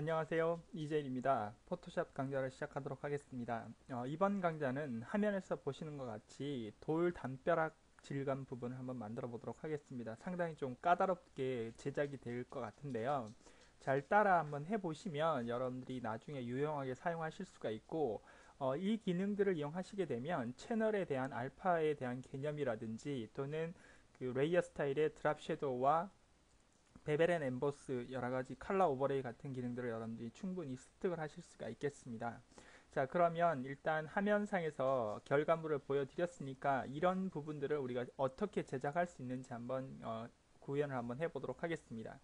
안녕하세요. 이재일입니다. 포토샵 강좌를 시작하도록 하겠습니다. 이번 강좌는 화면에서 보시는 것 같이 돌 담벼락 질감 부분을 한번 만들어 보도록 하겠습니다. 상당히 좀 까다롭게 제작이 될 것 같은데요. 잘 따라 한번 해보시면 여러분들이 나중에 유용하게 사용하실 수가 있고, 이 기능들을 이용하시게 되면 채널에 대한 알파에 대한 개념이라든지 또는 그 레이어 스타일의 드랍 섀도우와 베벨 앤 엠보스 여러가지 컬러 오버레이 같은 기능들을 여러분들이 충분히 습득을 하실 수가 있겠습니다. 자, 그러면 일단 화면상에서 결과물을 보여드렸으니까 이런 부분들을 우리가 어떻게 제작할 수 있는지 한번 구현을 한번 해보도록 하겠습니다.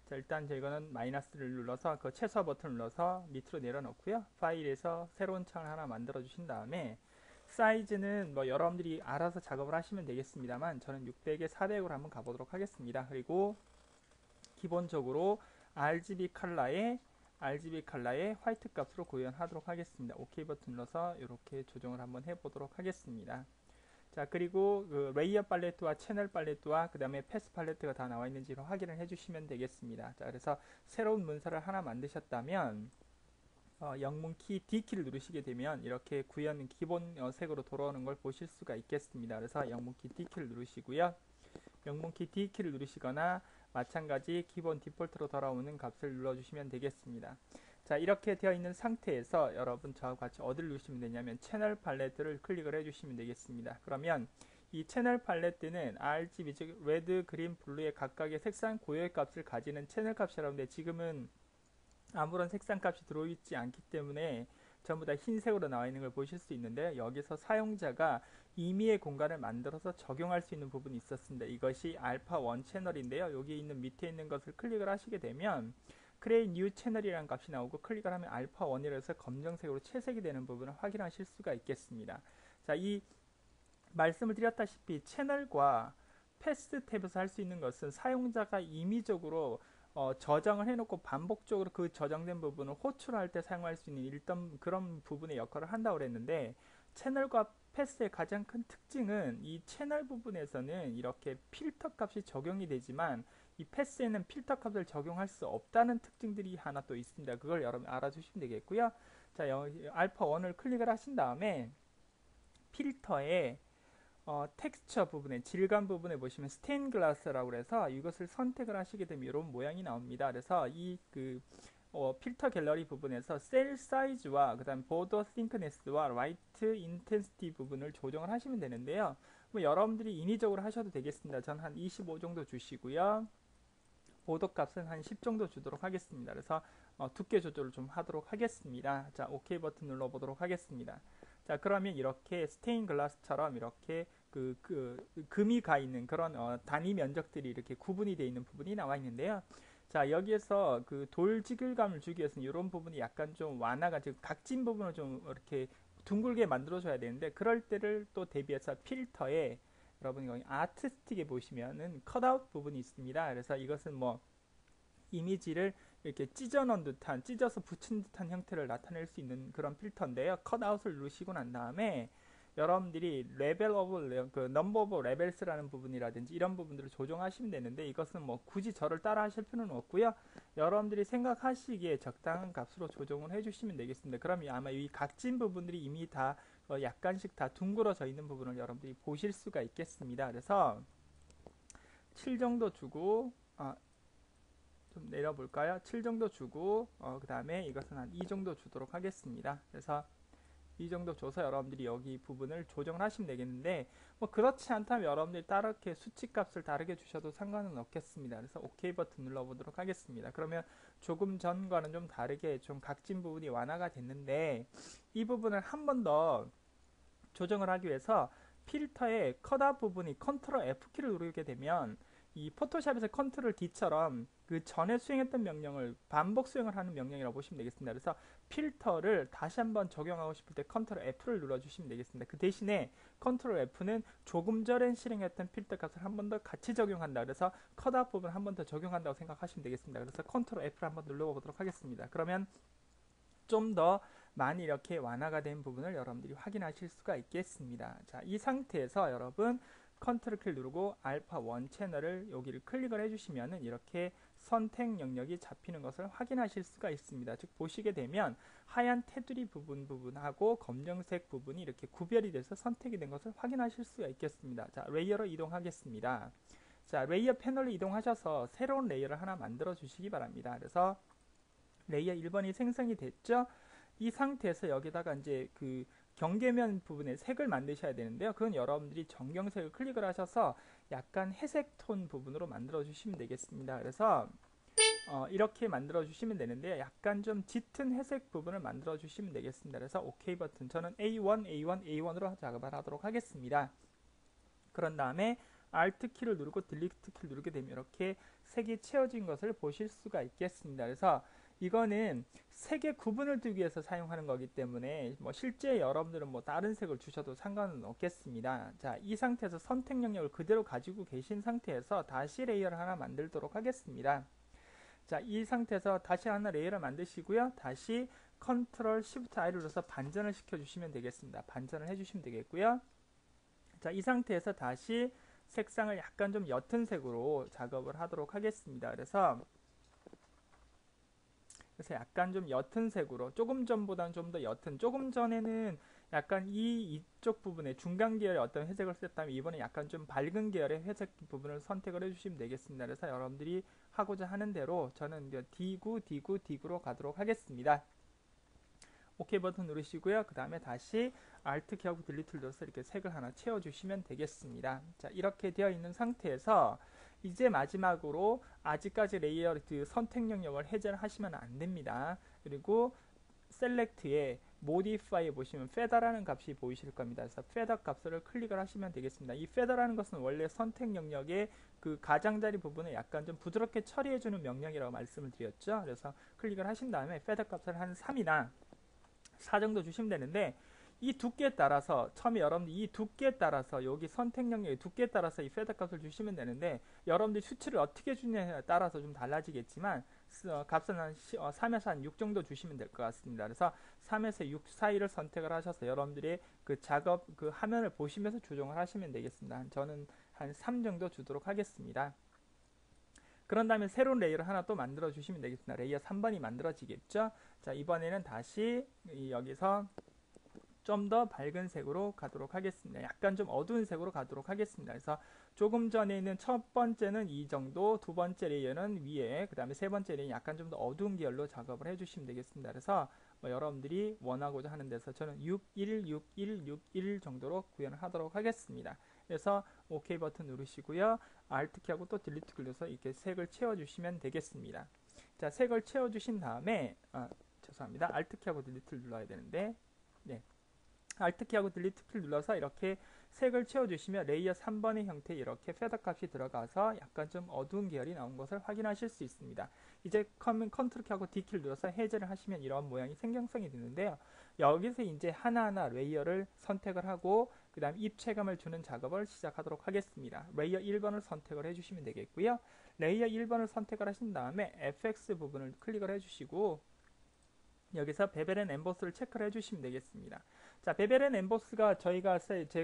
자, 일단 저희는 마이너스를 눌러서 그 최소 버튼을 눌러서 밑으로 내려놓고요. 파일에서 새로운 창을 하나 만들어 주신 다음에 사이즈는 뭐 여러분들이 알아서 작업을 하시면 되겠습니다만 저는 600에 400으로 한번 가보도록 하겠습니다. 그리고 기본적으로 RGB 컬러의 화이트 값으로 구현하도록 하겠습니다. OK 버튼 눌러서 이렇게 조정을 한번 해보도록 하겠습니다. 자, 그리고 그 레이어 팔레트와 채널 팔레트와 그 다음에 패스 팔레트가 다 나와 있는지를 확인을 해주시면 되겠습니다. 자, 그래서 새로운 문서를 하나 만드셨다면 영문 키 D키를 누르시게 되면 이렇게 구현 기본 색으로 돌아오는 걸 보실 수가 있겠습니다. 그래서 영문 키 D키를 누르시고요. 영문키 D키를 누르시거나 마찬가지 기본 디폴트로 돌아오는 값을 눌러주시면 되겠습니다. 자, 이렇게 되어 있는 상태에서 여러분 저와 같이 어디를 누르시면 되냐면 채널 팔레트를 클릭을 해주시면 되겠습니다. 그러면 이 채널 팔레트는 RGB 즉 레드, 그린, 블루의 각각의 색상 고유의 값을 가지는 채널 값이라는데 지금은 아무런 색상 값이 들어있지 않기 때문에 전부 다 흰색으로 나와 있는 걸 보실 수 있는데 여기서 사용자가 임의의 공간을 만들어서 적용할 수 있는 부분이 있었습니다. 이것이 알파 1 채널인데요. 여기 있는 밑에 있는 것을 클릭을 하시게 되면 create new 채널이라는 값이 나오고 클릭을 하면 알파 1이라 해서 검정색으로 채색이 되는 부분을 확인하실 수가 있겠습니다. 자, 이 말씀을 드렸다시피 채널과 패스 탭에서 할 수 있는 것은 사용자가 임의적으로 저장을 해놓고 반복적으로 그 저장된 부분을 호출할 때 사용할 수 있는 일단 그런 부분의 역할을 한다고 그랬는데 채널과 패스의 가장 큰 특징은 이 채널 부분에서는 이렇게 필터 값이 적용이 되지만 이 패스에는 필터 값을 적용할 수 없다는 특징들이 하나 또 있습니다. 그걸 여러분 알아주시면 되겠고요. 자, 알파 1을 클릭을 하신 다음에 필터에 텍스처 부분에 질감 부분에 보시면 스테인 글라스라고 해서 이것을 선택을 하시게 되면 이런 모양이 나옵니다. 그래서 이 필터 갤러리 부분에서 셀 사이즈와 그 다음 보더 싱크네스와 라이트 인텐시티 부분을 조정을 하시면 되는데요. 뭐 여러분들이 인위적으로 하셔도 되겠습니다. 전 한 25 정도 주시고요. 보도 값은 한 10 정도 주도록 하겠습니다. 그래서 두께 조절을 좀 하도록 하겠습니다. 자, OK 버튼 눌러보도록 하겠습니다. 자, 그러면 이렇게 스테인 글라스처럼 이렇게 금이 가 있는 그런 단위 면적들이 이렇게 구분이 되어 있는 부분이 나와 있는데요. 자, 여기에서 그 돌지글감을 주기 위해서는 이런 부분이 약간 좀 완화가 즉 각진 부분을 좀 이렇게 둥글게 만들어줘야 되는데 그럴 때를 또 대비해서 필터에 여러분이 거기 아트스틱에 보시면은 컷아웃 부분이 있습니다. 그래서 이것은 뭐 이미지를 이렇게 찢어 넣은 듯한 찢어서 붙인 듯한 형태를 나타낼 수 있는 그런 필터인데요. 컷아웃을 누르시고 난 다음에 여러분들이 레벨 오브 그 넘버 오브 레벨스라는 부분이라든지 이런 부분들을 조정하시면 되는데 이것은 뭐 굳이 저를 따라 하실 필요는 없고요. 여러분들이 생각하시기에 적당한 값으로 조정을 해주시면 되겠습니다. 그럼 아마 이 각진 부분들이 이미 다 약간씩 다 둥그러져 있는 부분을 여러분들이 보실 수가 있겠습니다. 그래서 7 정도 주고 좀 내려볼까요? 7 정도 주고 그 다음에 이것은 한 2 정도 주도록 하겠습니다. 그래서 이 정도 줘서 여러분들이 여기 부분을 조정을 하시면 되겠는데 뭐 그렇지 않다면 여러분들이 다르게 수치값을 다르게 주셔도 상관은 없겠습니다. 그래서 OK 버튼 눌러보도록 하겠습니다. 그러면 조금 전과는 좀 다르게 좀 각진 부분이 완화가 됐는데 이 부분을 한 번 더 조정을 하기 위해서 필터의 컷아웃 부분이 컨트롤 F키를 누르게 되면 이 포토샵에서 컨트롤 D처럼 그 전에 수행했던 명령을 반복 수행을 하는 명령이라고 보시면 되겠습니다. 그래서 필터를 다시 한번 적용하고 싶을 때 컨트롤 F를 눌러주시면 되겠습니다. 그 대신에 컨트롤 F는 조금 전에 실행했던 필터 값을 한 번 더 같이 적용한다. 그래서 컷아웃 부분 한 번 더 적용한다고 생각하시면 되겠습니다. 그래서 컨트롤 F를 한번 눌러보도록 하겠습니다. 그러면 좀 더 많이 이렇게 완화가 된 부분을 여러분들이 확인하실 수가 있겠습니다. 자, 이 상태에서 여러분 컨트롤 키를 누르고 알파 1 채널을 여기를 클릭을 해주시면은 이렇게 선택 영역이 잡히는 것을 확인하실 수가 있습니다. 즉 보시게 되면 하얀 테두리 부분하고 검정색 부분이 이렇게 구별이 돼서 선택이 된 것을 확인하실 수가 있겠습니다. 자, 레이어로 이동하겠습니다. 자, 레이어 패널로 이동하셔서 새로운 레이어를 하나 만들어 주시기 바랍니다. 그래서 레이어 1번이 생성이 됐죠? 이 상태에서 여기다가 이제 그 경계면 부분에 색을 만드셔야 되는데요. 그건 여러분들이 정경색을 클릭을 하셔서 약간 회색 톤 부분으로 만들어 주시면 되겠습니다. 그래서 이렇게 만들어 주시면 되는데 약간 좀 짙은 회색 부분을 만들어 주시면 되겠습니다. 그래서 OK 버튼, 저는 A1, A1, A1으로 작업을 하도록 하겠습니다. 그런 다음에 Alt 키를 누르고 딜리트 키를 누르게 되면 이렇게 색이 채워진 것을 보실 수가 있겠습니다. 그래서 이거는 색의 구분을 두기 위해서 사용하는 거기 때문에 뭐 실제 여러분들은 뭐 다른 색을 주셔도 상관은 없겠습니다. 자, 이 상태에서 선택 영역을 그대로 가지고 계신 상태에서 다시 레이어를 하나 만들도록 하겠습니다. 자, 이 상태에서 다시 하나 레이어를 만드시고요. 다시 컨트롤 시프트 I를 눌러서 반전을 시켜주시면 되겠습니다. 반전을 해주시면 되겠고요. 자, 이 상태에서 다시 색상을 약간 좀 옅은 색으로 작업을 하도록 하겠습니다. 그래서 약간 좀 옅은 색으로, 조금 전보다는 좀 더 옅은, 조금 전에는 약간 이쪽 부분에 중간 계열의 어떤 회색을 썼다면 이번에 약간 좀 밝은 계열의 회색 부분을 선택을 해주시면 되겠습니다. 그래서 여러분들이 하고자 하는 대로 저는 D9로 가도록 하겠습니다. OK 버튼 누르시고요. 그 다음에 다시 Alt 키하고 딜리트를 눌러서 이렇게 색을 하나 채워주시면 되겠습니다. 자, 이렇게 되어 있는 상태에서 이제 마지막으로 아직까지 레이어 선택 영역을 해제를 하시면 안 됩니다. 그리고 셀렉트에 모디파이에 보시면 페더라는 값이 보이실 겁니다. 그래서 페더 값을 클릭을 하시면 되겠습니다. 이 페더라는 것은 원래 선택 영역의 그 가장자리 부분을 약간 좀 부드럽게 처리해주는 명령이라고 말씀을 드렸죠. 그래서 클릭을 하신 다음에 페더 값을 한 3이나 4 정도 주시면 되는데, 이 두께에 따라서 처음에 여러분들 이 두께에 따라서 여기 선택 영역의 두께에 따라서 이 페더 값을 주시면 되는데, 여러분들 수치를 어떻게 주냐에 따라서 좀 달라지겠지만 값은 한 3에서 한 6 정도 주시면 될 것 같습니다. 그래서 3에서 6 사이를 선택을 하셔서 여러분들의 그 작업 그 화면을 보시면서 조정을 하시면 되겠습니다. 저는 한 3 정도 주도록 하겠습니다. 그런 다음에 새로운 레이어를 하나 또 만들어 주시면 되겠습니다. 레이어 3번이 만들어지겠죠. 자, 이번에는 다시 여기서 좀 더 밝은 색으로 가도록 하겠습니다. 약간 좀 어두운 색으로 가도록 하겠습니다. 그래서 조금 전에는 첫 번째는 이 정도, 두 번째 레이어는 위에, 그 다음에 세 번째 레이어는 약간 좀 더 어두운 계열로 작업을 해주시면 되겠습니다. 그래서 뭐 여러분들이 원하고자 하는 데서 저는 61, 61, 61 정도로 구현을 하도록 하겠습니다. 그래서 OK 버튼 누르시고요. Alt 키하고 또 딜리트 눌러서 이렇게 색을 채워주시면 되겠습니다. 자, 색을 채워주신 다음에 죄송합니다. Alt 키하고 딜리트를 눌러야 되는데, 네. Alt 키하고 딜리트 키를 눌러서 이렇게 색을 채워주시면 레이어 3번의 형태에 이렇게 페더 값이 들어가서 약간 좀 어두운 계열이 나온 것을 확인하실 수 있습니다. 이제 컨트롤 키하고 D 키를 눌러서 해제를 하시면 이런 모양이 생성이 되는데요. 여기서 이제 하나하나 레이어를 선택을 하고 그 다음 입체감을 주는 작업을 시작하도록 하겠습니다. 레이어 1번을 선택을 해주시면 되겠고요. 레이어 1번을 선택을 하신 다음에 FX 부분을 클릭을 해주시고 여기서 베벨 앤 엠보스를 체크를 해주시면 되겠습니다. 자, 베벨 앤 엠보스가 제가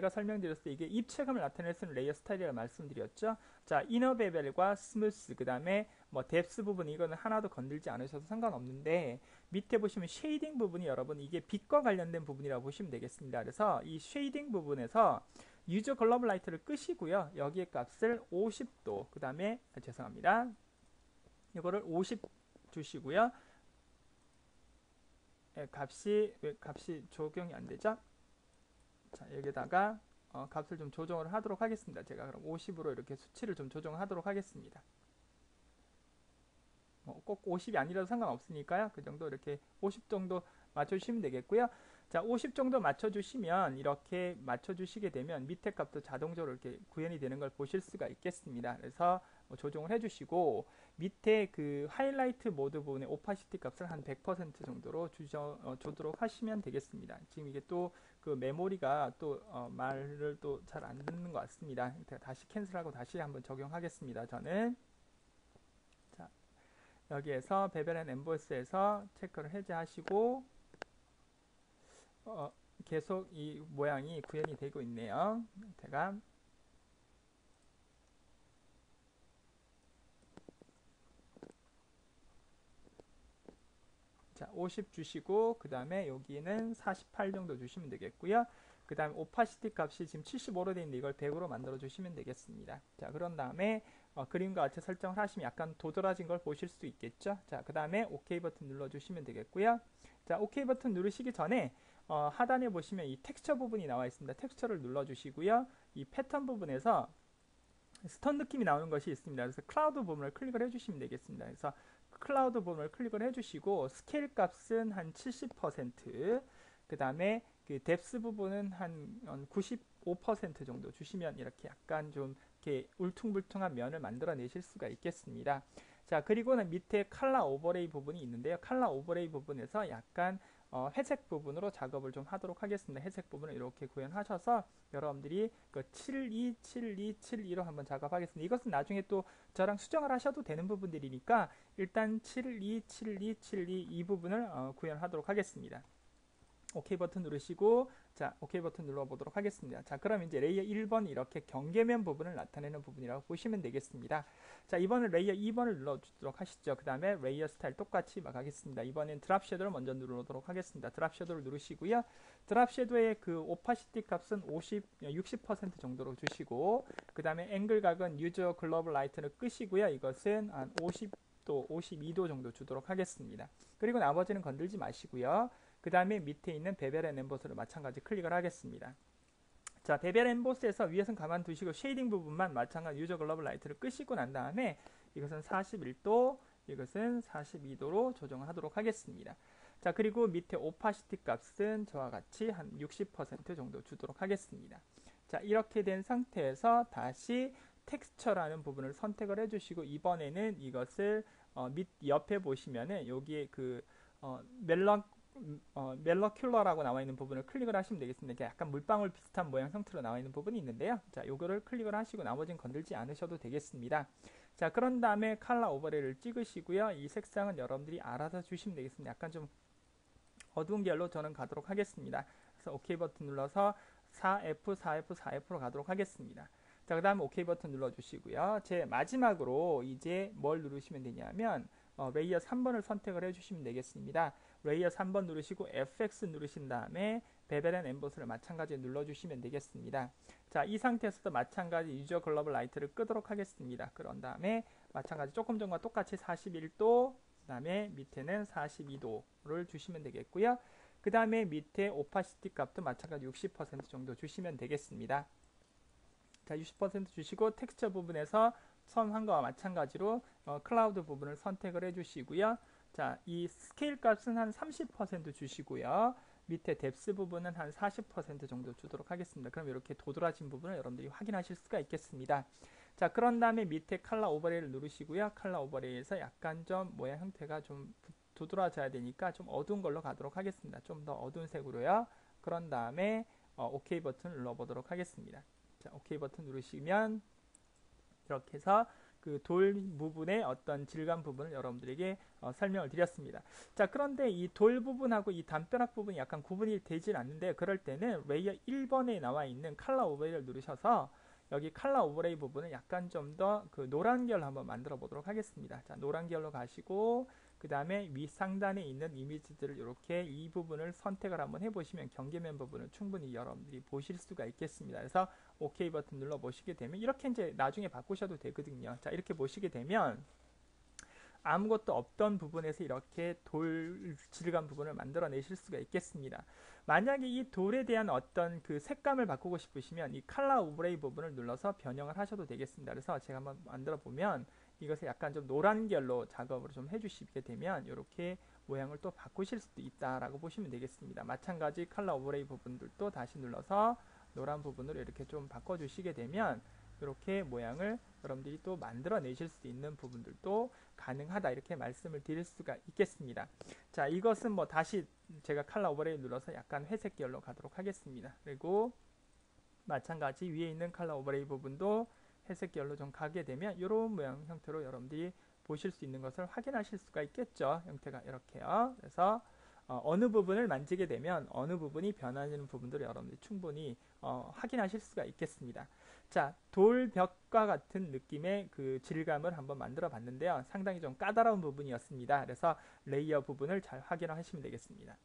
설명드렸을 때 이게 입체감을 나타낼 수 있는 레이어 스타일이라고 말씀드렸죠. 자, 이너 베벨과 스무스, 그 다음에 뭐 뎁스 부분, 이거는 하나도 건들지 않으셔도 상관없는데, 밑에 보시면 쉐이딩 부분이 여러분 이게 빛과 관련된 부분이라고 보시면 되겠습니다. 그래서 이 쉐이딩 부분에서 유저 글로벌 라이트를 끄시고요. 여기에 값을 50도, 그 다음에 죄송합니다. 이거를 50 주시고요. 왜 값이 적용이 안 되죠? 자, 여기다가 값을 좀 조정을 하도록 하겠습니다. 제가 그럼 50으로 이렇게 수치를 좀 조정하도록 하겠습니다. 꼭 50이 아니라도 상관없으니까요. 그 정도 이렇게 50 정도 맞춰주시면 되겠고요. 자, 50 정도 맞춰주시면 이렇게 맞춰주시게 되면 밑에 값도 자동적으로 이렇게 구현이 되는 걸 보실 수가 있겠습니다. 그래서 조정을 해주시고 밑에 그 하이라이트 모드 부분의 오파시티 값을 한 100% 정도로 주도록 하시면 되겠습니다. 지금 이게 또 그 메모리가 또 말을 또 잘 안 듣는 것 같습니다. 다시 캔슬하고 다시 한번 적용하겠습니다. 저는 자, 여기에서 베벨 앤 엠보스에서 체크를 해제하시고 계속 이 모양이 구현이 되고 있네요. 제가 자, 50 주시고 그 다음에 여기는 48 정도 주시면 되겠고요. 그 다음에 오파시티 값이 지금 75로 되어 있는데 이걸 100으로 만들어 주시면 되겠습니다. 자, 그런 다음에 그림과 같이 설정을 하시면 약간 도드라진 걸 보실 수 있겠죠. 자, 그 다음에 OK 버튼 눌러주시면 되겠고요. 자, OK 버튼 누르시기 전에 하단에 보시면 이 텍스처 부분이 나와 있습니다. 텍스처를 눌러주시고요. 이 패턴 부분에서 스톤 느낌이 나오는 것이 있습니다. 그래서 클라우드 부분을 클릭을 해주시면 되겠습니다. 그래서 클라우드 부분을 클릭을 해주시고 스케일 값은 한 70%, 그 다음에 그 뎁스 부분은 한 95% 정도 주시면 이렇게 약간 좀 이렇게 울퉁불퉁한 면을 만들어내실 수가 있겠습니다. 자, 그리고는 밑에 컬러 오버레이 부분이 있는데요. 컬러 오버레이 부분에서 약간 회색 부분으로 작업을 좀 하도록 하겠습니다. 회색 부분을 이렇게 구현하셔서 여러분들이 그 727272로 한번 작업하겠습니다. 이것은 나중에 또 저랑 수정을 하셔도 되는 부분들이니까 일단 727272 이 부분을 구현하도록 하겠습니다. OK 버튼 누르시고, 자, OK 버튼 눌러보도록 하겠습니다. 자, 그럼 이제 레이어 1번 이렇게 경계면 부분을 나타내는 부분이라고 보시면 되겠습니다. 자, 이번엔 레이어 2번을 눌러주도록 하시죠. 그 다음에 레이어 스타일 똑같이 막 하겠습니다. 이번엔 드랍 섀도우를 먼저 누르도록 하겠습니다. 드랍 섀도우를 누르시고요. 드랍 섀도우의 그 오파시티 값은 60% 정도로 주시고, 그 다음에 앵글 각은 유저 글로벌 라이트를 끄시고요. 이것은 한 50도, 52도 정도 주도록 하겠습니다. 그리고 나머지는 건들지 마시고요. 그 다음에 밑에 있는 베벨 앤 엠보스를 마찬가지 클릭을 하겠습니다. 자, 베벨 엠보스에서 위에선 가만두시고 쉐이딩 부분만 마찬가지 유저 글로벌 라이트를 끄시고 난 다음에 이것은 41도, 이것은 42도로 조정하도록 하겠습니다. 자, 그리고 밑에 오파시티 값은 저와 같이 한 60% 정도 주도록 하겠습니다. 자, 이렇게 된 상태에서 다시 텍스처라는 부분을 선택을 해주시고 이번에는 이것을 밑 옆에 보시면은 여기에 그 멜러큘러라고 나와 있는 부분을 클릭을 하시면 되겠습니다. 약간 물방울 비슷한 모양 형태로 나와 있는 부분이 있는데요. 자, 요거를 클릭을 하시고 나머지는 건들지 않으셔도 되겠습니다. 자, 그런 다음에 컬러 오버레이를 찍으시고요. 이 색상은 여러분들이 알아서 주시면 되겠습니다. 약간 좀 어두운 계열로 저는 가도록 하겠습니다. 그래서 OK 버튼 눌러서 4F, 4F, 4F로 가도록 하겠습니다. 자, 그 다음에 OK 버튼 눌러주시고요. 제 마지막으로 이제 뭘 누르시면 되냐면 레이어 3번을 선택을 해주시면 되겠습니다. 레이어 3번 누르시고 FX 누르신 다음에 베벨 앤 엠보스를 마찬가지로 눌러주시면 되겠습니다. 자, 이 상태에서도 마찬가지 유저 글로벌 라이트를 끄도록 하겠습니다. 그런 다음에 마찬가지 조금 전과 똑같이 41도, 그 다음에 밑에는 42도를 주시면 되겠고요. 그 다음에 밑에 오파시티 값도 마찬가지 60% 정도 주시면 되겠습니다. 자, 60% 주시고 텍스처 부분에서 선한 거와 마찬가지로 클라우드 부분을 선택을 해주시고요. 자, 이 스케일 값은 한 30% 주시고요. 밑에 뎁스 부분은 한 40% 정도 주도록 하겠습니다. 그럼 이렇게 도드라진 부분을 여러분들이 확인하실 수가 있겠습니다. 자, 그런 다음에 밑에 컬러 오버레이를 누르시고요. 컬러 오버레이에서 약간 좀 모양 형태가 좀 도드라져야 되니까 좀 어두운 걸로 가도록 하겠습니다. 좀 더 어두운 색으로요. 그런 다음에 OK 버튼을 눌러보도록 하겠습니다. 자, OK 버튼 누르시면 이렇게 해서 그 돌 부분의 어떤 질감 부분을 여러분들에게 설명을 드렸습니다. 자, 그런데 이 돌 부분하고 이 담벼락 부분이 약간 구분이 되질 않는데 그럴 때는 레이어 1번에 나와 있는 컬러 오버레이를 누르셔서 여기 컬러 오버레이 부분을 약간 좀 더 그 노란 계열로 한번 만들어 보도록 하겠습니다. 자, 노란 계열로 가시고 그 다음에 윗상단에 있는 이미지들을 이렇게 이 부분을 선택을 한번 해보시면 경계면 부분을 충분히 여러분들이 보실 수가 있겠습니다. 그래서 OK 버튼 눌러 보시게 되면 이렇게 이제 나중에 바꾸셔도 되거든요. 자, 이렇게 보시게 되면 아무것도 없던 부분에서 이렇게 돌 질감 부분을 만들어내실 수가 있겠습니다. 만약에 이 돌에 대한 어떤 그 색감을 바꾸고 싶으시면 이 컬러 오버레이 부분을 눌러서 변형을 하셔도 되겠습니다. 그래서 제가 한번 만들어 보면 이것을 약간 좀 노란 계열로 작업을 좀 해주시게 되면 이렇게 모양을 또 바꾸실 수도 있다라고 보시면 되겠습니다. 마찬가지 컬러 오버레이 부분들도 다시 눌러서 노란 부분으로 이렇게 좀 바꿔주시게 되면 이렇게 모양을 여러분들이 또 만들어내실 수 있는 부분들도 가능하다 이렇게 말씀을 드릴 수가 있겠습니다. 자, 이것은 뭐 다시 제가 컬러 오버레이 눌러서 약간 회색 계열로 가도록 하겠습니다. 그리고 마찬가지 위에 있는 컬러 오버레이 부분도 회색 계열로 좀 가게 되면 이런 모양 형태로 여러분들이 보실 수 있는 것을 확인하실 수가 있겠죠. 형태가 이렇게요. 그래서 어느 부분을 만지게 되면 어느 부분이 변하는 부분들을 여러분들이 충분히 확인하실 수가 있겠습니다. 자, 돌벽과 같은 느낌의 그 질감을 한번 만들어 봤는데요. 상당히 좀 까다로운 부분이었습니다. 그래서 레이어 부분을 잘 확인하시면 되겠습니다.